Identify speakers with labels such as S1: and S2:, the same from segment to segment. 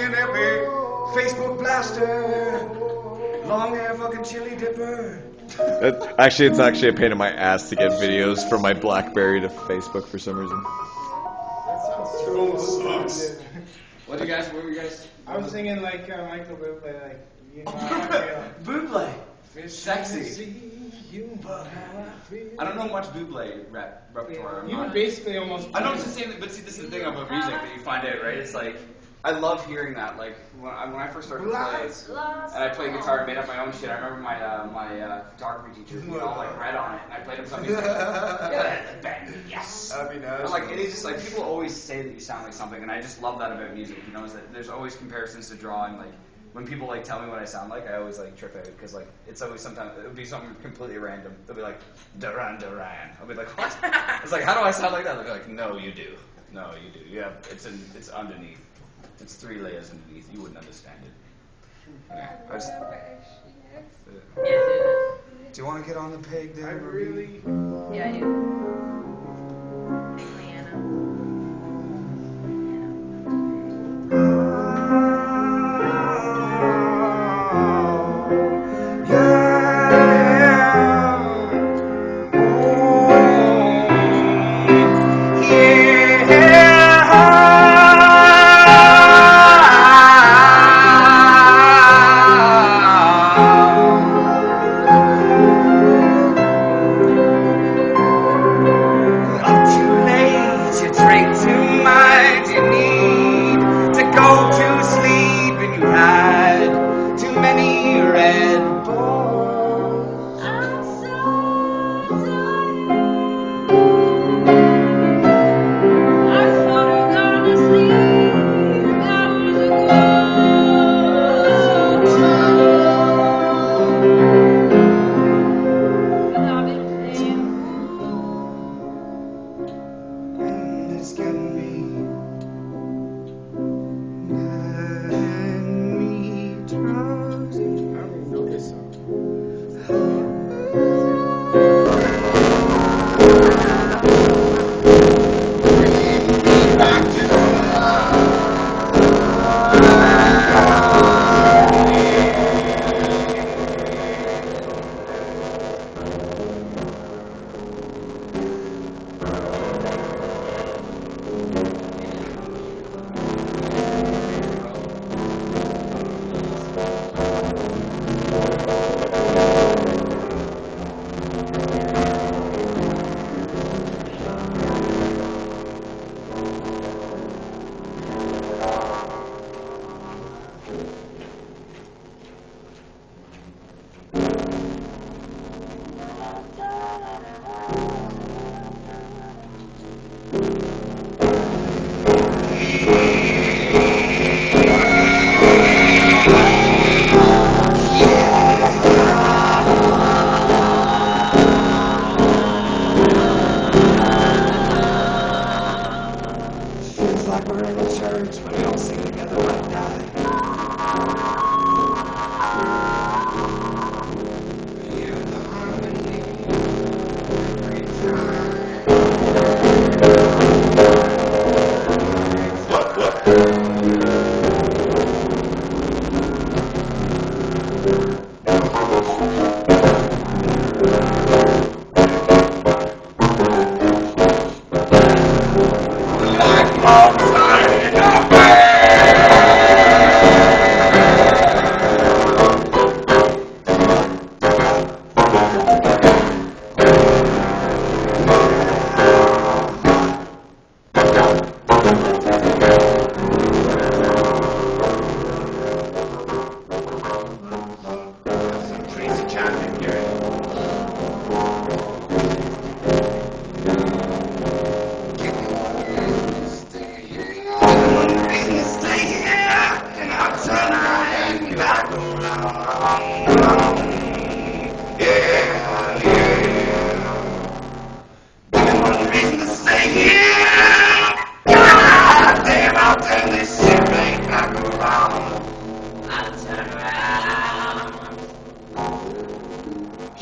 S1: an epic Facebook blaster. Long hair fucking chili dipper.
S2: It's actually a pain in my ass to get videos from my BlackBerry to Facebook for some reason.
S3: That sounds so sucks.
S1: What were you guys?
S3: I was singing like Michael Bublé, like, you know,
S1: Bublé. Sexy. I don't know much Bublé repertoire.
S3: You would basically almost.
S1: I know it's the same, but see, this is the thing about music that you find out, right? It's like, I love hearing that. Like, when I first started to play, and I played guitar and made up my own shit, I remember my photography teacher, you know, like, read on it, and I played him something. He's like, yeah, bang, yes.
S4: That'd be nice.
S1: And like, it is just like, people always say that you sound like something, and I just love that about music, you know, is that there's always comparisons to drawing, like, when people like tell me what I sound like, I always like trip out because like it's always sometimes it would be something completely random. They'll be like Duran Duran. I'll be like, what? It's like, how do I sound like that? They'll be like, no, you do. No, you do. Yeah, it's underneath. It's 3 layers underneath. You wouldn't understand it. Yeah, I just, do you want to get on the peg there?
S3: I really.
S5: Yeah, I do.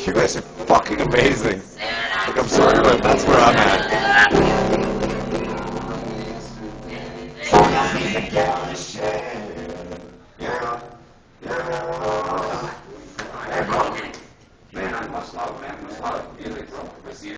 S2: You guys are fucking amazing. Like, I'm sorry, but that's where I'm at.
S1: Man, I must love music, bro.